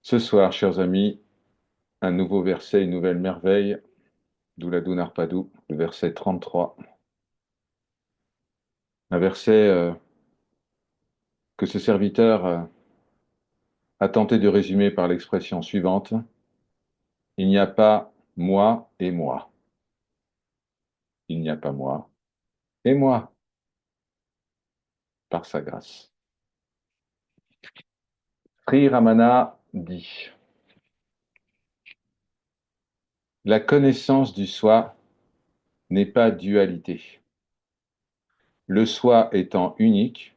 Ce soir, chers amis, un nouveau verset, une nouvelle merveille, d'où la Dunarpadu, le verset 33. Un verset que ce serviteur a tenté de résumer par l'expression suivante: il n'y a pas moi et moi. Il n'y a pas moi et moi, par sa grâce. Sri Ramana dit: la connaissance du soi n'est pas dualité. Le soi étant unique,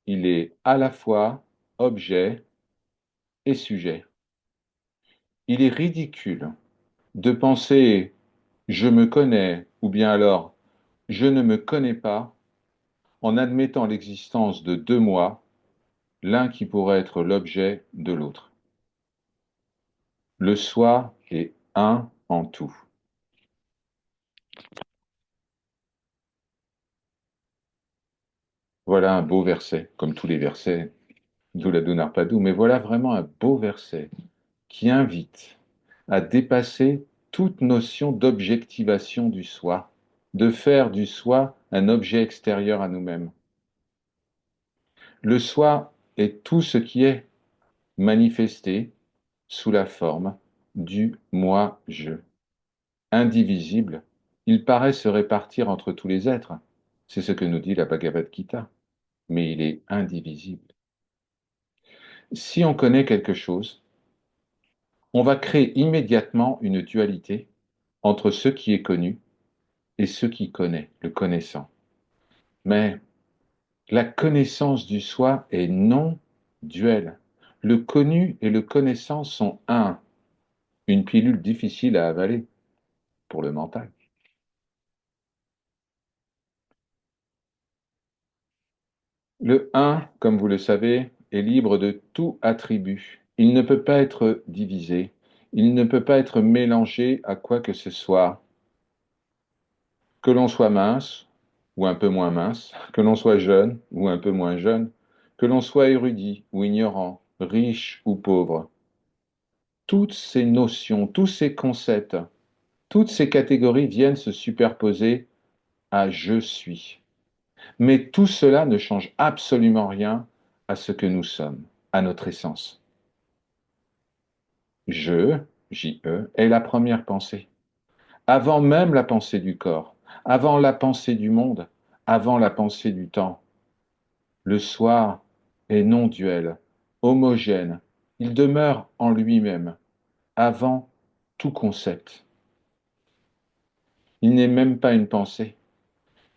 il est à la fois objet et sujet. Il est ridicule de penser je me connais ou bien alors je ne me connais pas en admettant l'existence de deux moi, l'un qui pourrait être l'objet de l'autre. Le soi est un en tout. Voilà un beau verset, comme tous les versets d'où la Dunarpadu, mais voilà vraiment un beau verset qui invite à dépasser toute notion d'objectivation du soi, de faire du soi un objet extérieur à nous-mêmes. Le soi est tout ce qui est manifesté sous la forme du moi-je. Indivisible, il paraît se répartir entre tous les êtres. C'est ce que nous dit la Bhagavad Gita. Mais il est indivisible. Si on connaît quelque chose, on va créer immédiatement une dualité entre ce qui est connu et ce qui connaît, le connaissant. Mais la connaissance du soi est non duelle. Le connu et le connaissant sont un, une pilule difficile à avaler pour le mental. Le un, comme vous le savez, est libre de tout attribut. Il ne peut pas être divisé. Il ne peut pas être mélangé à quoi que ce soit. Que l'on soit mince ou un peu moins mince, que l'on soit jeune ou un peu moins jeune, que l'on soit érudit ou ignorant, riche ou pauvre. Toutes ces notions, tous ces concepts, toutes ces catégories viennent se superposer à je suis. Mais tout cela ne change absolument rien à ce que nous sommes, à notre essence. Je, J-E, est la première pensée, avant même la pensée du corps, avant la pensée du monde, avant la pensée du temps. Le soi est non-duel, homogène, il demeure en lui-même, avant tout concept. Il n'est même pas une pensée,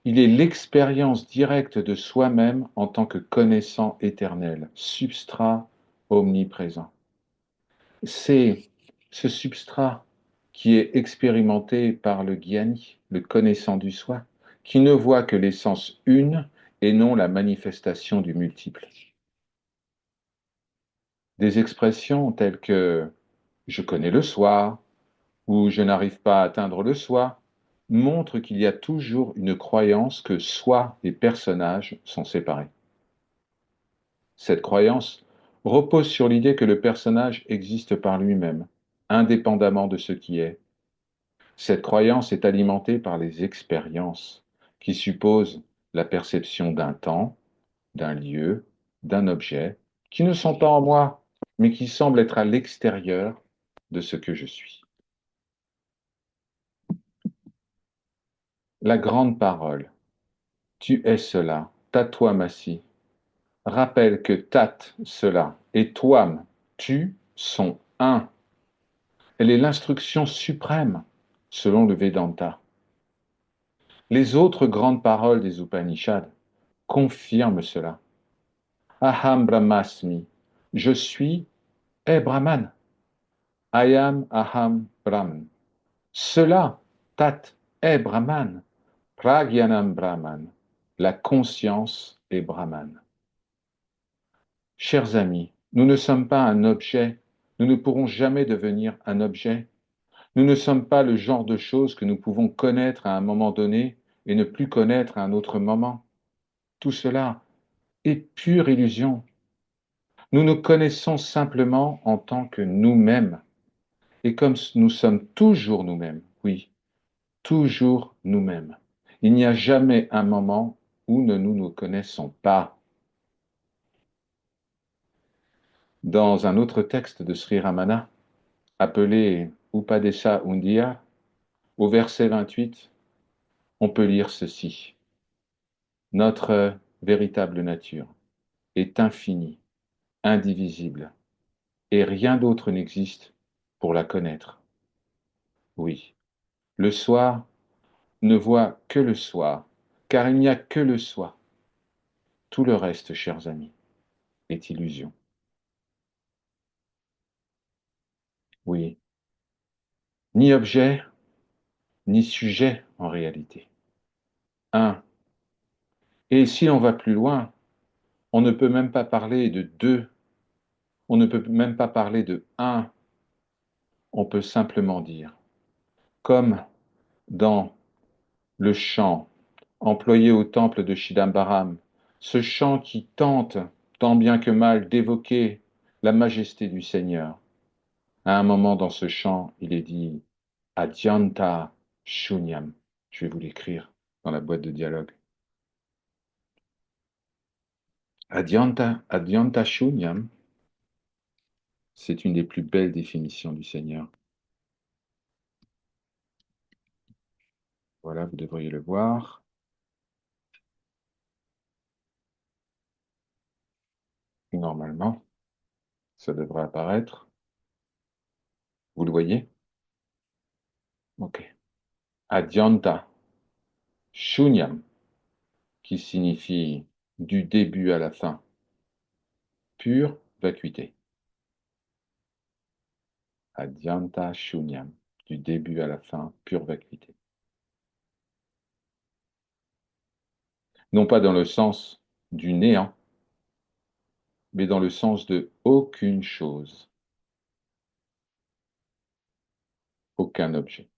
il est l'expérience directe de soi-même en tant que connaissant éternel, substrat omniprésent. C'est ce substrat qui est expérimenté par le gyani, le connaissant du soi, qui ne voit que l'essence une et non la manifestation du multiple. Des expressions telles que je connais le soi ou je n'arrive pas à atteindre le soi montrent qu'il y a toujours une croyance que soi et personnage sont séparés. Cette croyance repose sur l'idée que le personnage existe par lui-même, indépendamment de ce qui est. Cette croyance est alimentée par les expériences, qui supposent la perception d'un temps, d'un lieu, d'un objet, qui ne sont pas en moi, mais qui semblent être à l'extérieur de ce que je suis. La grande parole, tu es cela, tatwamasi, rappelle que tat, cela, et toam, tu, sont un. Elle est l'instruction suprême, selon le Vedanta. Les autres grandes paroles des Upanishads confirment cela. Aham Brahmasmi, je suis, est Brahman. Ayam Aham Brahman. Cela, Tat, est Brahman. Pragyanam Brahman. La conscience est Brahman. Chers amis, nous ne sommes pas un objet. Nous ne pourrons jamais devenir un objet. Nous ne sommes pas le genre de choses que nous pouvons connaître à un moment donné et ne plus connaître à un autre moment. Tout cela est pure illusion. Nous nous connaissons simplement en tant que nous-mêmes. Et comme nous sommes toujours nous-mêmes, oui, toujours nous-mêmes. Il n'y a jamais un moment où nous ne nous connaissons pas. Dans un autre texte de Sri Ramana, appelé Upadesha Undiya, au verset 28, on peut lire ceci. Notre véritable nature est infinie, indivisible, et rien d'autre n'existe pour la connaître. Oui, le soi ne voit que le soi, car il n'y a que le soi. Tout le reste, chers amis, est illusion. Oui, ni objet, ni sujet en réalité. Un. Et si l'on va plus loin, on ne peut même pas parler de deux, on ne peut même pas parler de un, on peut simplement dire, comme dans le chant employé au temple de Chidambaram, ce chant qui tente, tant bien que mal, d'évoquer la majesté du Seigneur. À un moment dans ce chant, il est dit Adyanta Shunyam. Je vais vous l'écrire dans la boîte de dialogue. Adyanta Shunyam, c'est une des plus belles définitions du Seigneur. Voilà, vous devriez le voir. Normalement, ça devrait apparaître. Vous le voyez? Ok. Adyanta Shunyam, qui signifie du début à la fin, pure vacuité. Adyanta Shunyam, du début à la fin, pure vacuité. Non pas dans le sens du néant, mais dans le sens de aucune chose, aucun objet.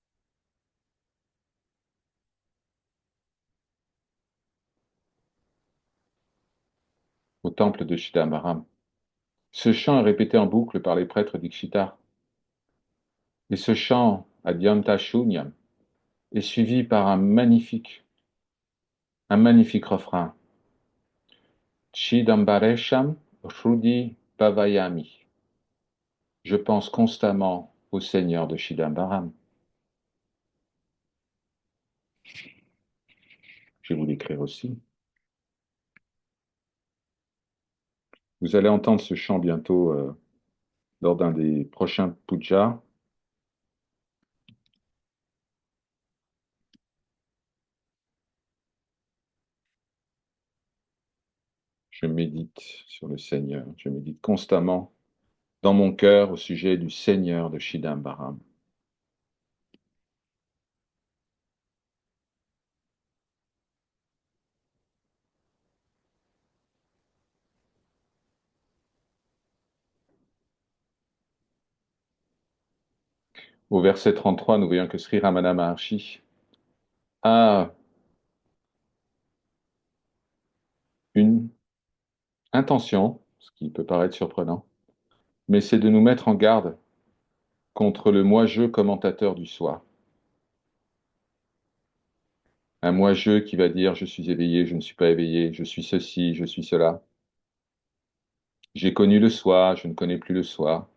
Au temple de Chidambaram. Ce chant est répété en boucle par les prêtres d'Ikshita. Et ce chant, Adyanta Shunyam, est suivi par un magnifique refrain. Chidambaresham Rudi Bhavayami. Je pense constamment au Seigneur de Chidambaram. Je vais vous l'écrire aussi. Vous allez entendre ce chant bientôt lors d'un des prochains pujas. Je médite sur le Seigneur. Je médite constamment dans mon cœur au sujet du Seigneur de Chidambaram. Au verset 33, nous voyons que Sri Ramana Maharshi a une intention, ce qui peut paraître surprenant, mais c'est de nous mettre en garde contre le moi-je commentateur du soi. Un moi-je qui va dire je suis éveillé, je ne suis pas éveillé, je suis ceci, je suis cela. J'ai connu le soi, je ne connais plus le soi.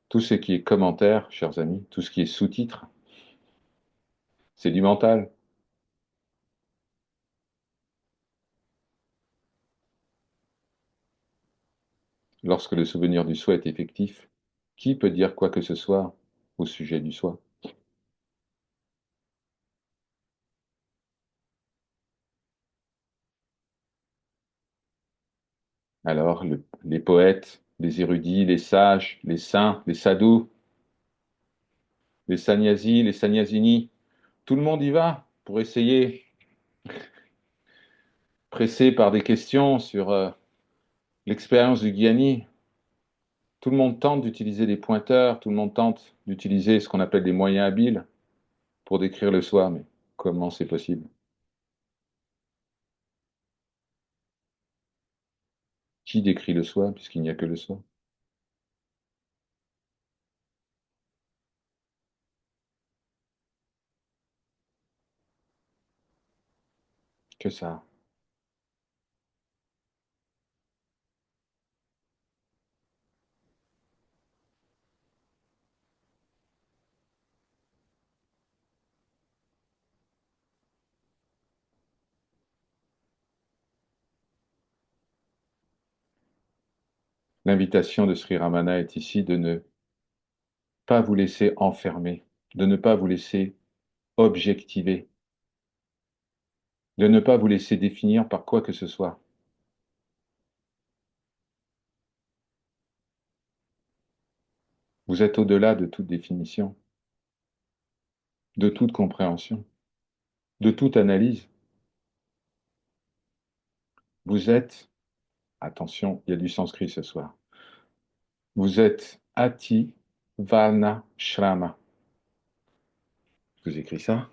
Tout ce qui est commentaire, chers amis, tout ce qui est sous-titre, c'est du mental. Lorsque le souvenir du soi est effectif, qui peut dire quoi que ce soit au sujet du soi? Alors, les poètes, les érudits, les sages, les saints, les sadhus, les sannyasis, les sannyasinis, tout le monde y va pour essayer, pressé par des questions sur l'expérience du Gyani. Tout le monde tente d'utiliser des pointeurs, tout le monde tente d'utiliser ce qu'on appelle des moyens habiles pour décrire le soi, mais comment c'est possible? Qui décrit le soi, puisqu'il n'y a que le soi? Que ça. L'invitation de Sri Ramana est ici de ne pas vous laisser enfermer, de ne pas vous laisser objectiver, de ne pas vous laisser définir par quoi que ce soit. Vous êtes au-delà de toute définition, de toute compréhension, de toute analyse. Vous êtes, attention, il y a du sanskrit ce soir, vous êtes Ati Varna Shrama. Je vous écris ça.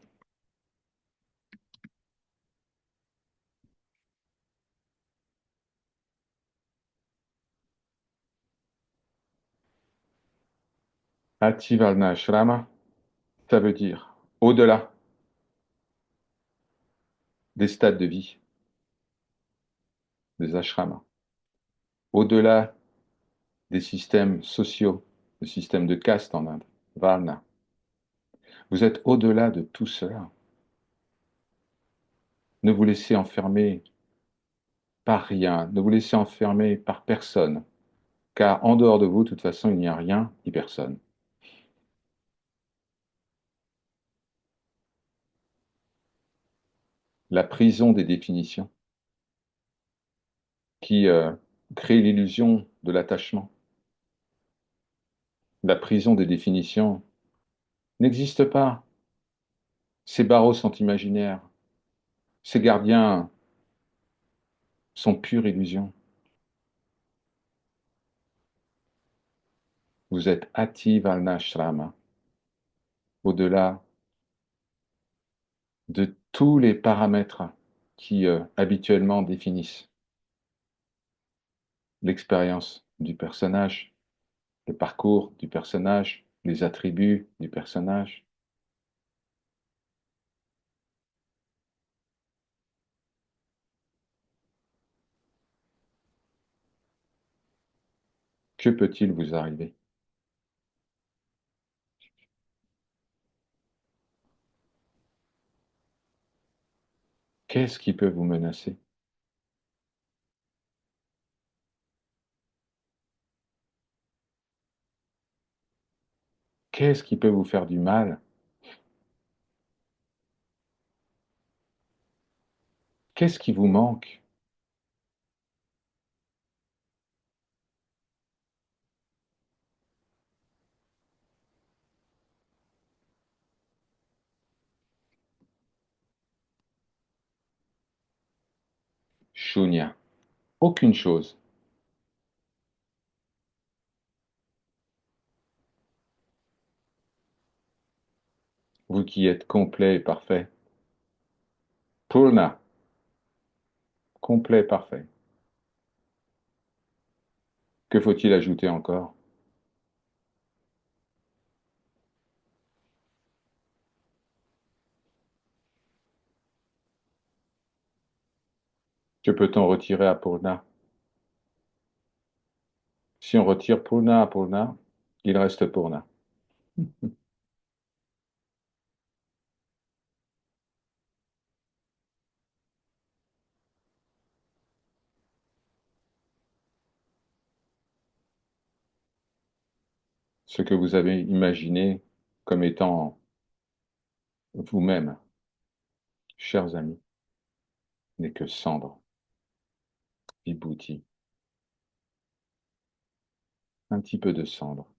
Ati Varna Shrama, ça veut dire au-delà des stades de vie, des ashramas, au-delà des systèmes sociaux, le système de caste en Inde, Varna. Vous êtes au-delà de tout cela. Ne vous laissez enfermer par rien, ne vous laissez enfermer par personne, car en dehors de vous, de toute façon, il n'y a rien ni personne. La prison des définitions qui crée l'illusion de l'attachement, la prison des définitions n'existe pas. Ces barreaux sont imaginaires, ces gardiens sont pure illusion. Vous êtes Ati Varnashrama, au-delà de tous les paramètres qui habituellement définissent l'expérience du personnage, le parcours du personnage, les attributs du personnage. Que peut-il vous arriver? Qu'est-ce qui peut vous menacer? Qu'est-ce qui peut vous faire du mal? Qu'est-ce qui vous manque? Shunya. Aucune chose. Vous qui êtes complet et parfait. Purna. Complet et parfait. Que faut-il ajouter encore? Que peut-on retirer à Purna? Si on retire Purna à Purna, il reste Purna. Ce que vous avez imaginé comme étant vous-même, chers amis, n'est que cendre, vibhuti, un petit peu de cendre,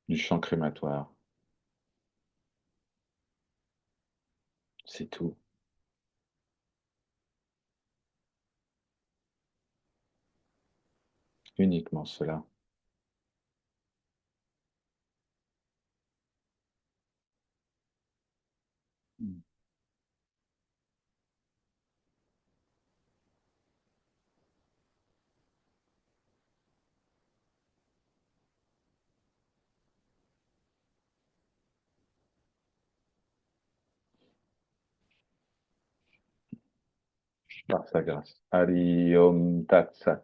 du champ crématoire. C'est tout, uniquement cela. par sa grâce. Hari Om Tat Sat.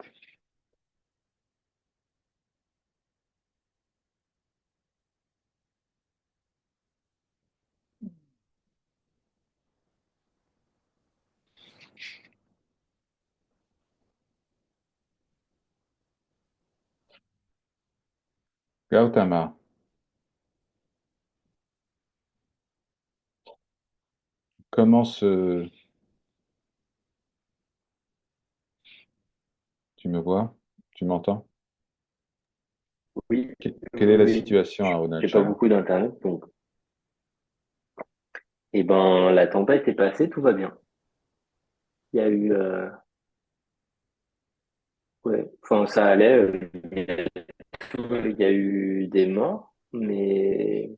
Gautama, comment se... Tu me vois? Tu m'entends? Oui, Quelle est la oui, situation à j'ai pas Arunachala? beaucoup d'internet, donc. Eh ben, la tempête est passée, tout va bien. Il y a eu, ouais, enfin, ça allait. Il y a eu des morts, mais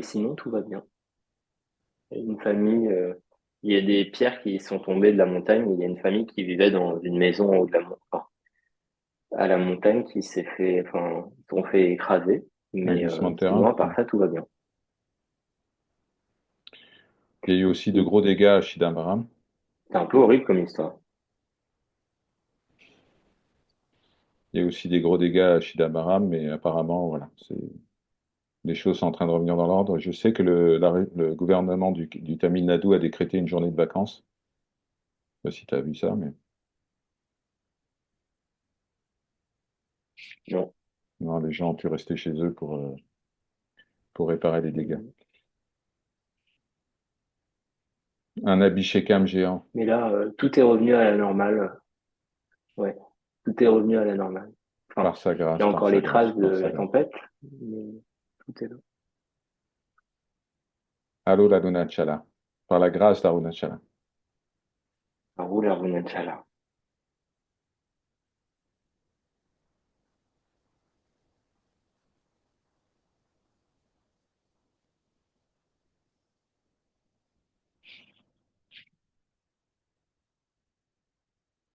sinon, tout va bien. Il y a une famille, il y a des pierres qui sont tombées de la montagne. Il y a une famille qui vivait dans une maison en haut de la montagne, à la montagne, qui s'est fait, enfin, ils sont fait écraser. Un Mais glissement de sinon, terrain? à part ça, tout va bien. Il y a eu aussi de gros dégâts à Chidambaram. C'est un peu horrible comme histoire. Il y a eu aussi des gros dégâts à Chidambaram, mais apparemment, voilà, les choses sont en train de revenir dans l'ordre. Je sais que le gouvernement du Tamil Nadu a décrété une journée de vacances. Je sais pas si tu as vu ça, mais Non. non, les gens ont pu rester chez eux pour réparer les dégâts. Un Abhishekam géant, Mais là, tout est revenu à la normale. Ouais, tout est revenu à la normale. Enfin, par sa il y grâce, a par encore sa les grâce, traces de par sa la grâce. tempête, mais tout est là. Allô l'Arunachala, par la grâce d'Arunachala. Ça roule à Runachala.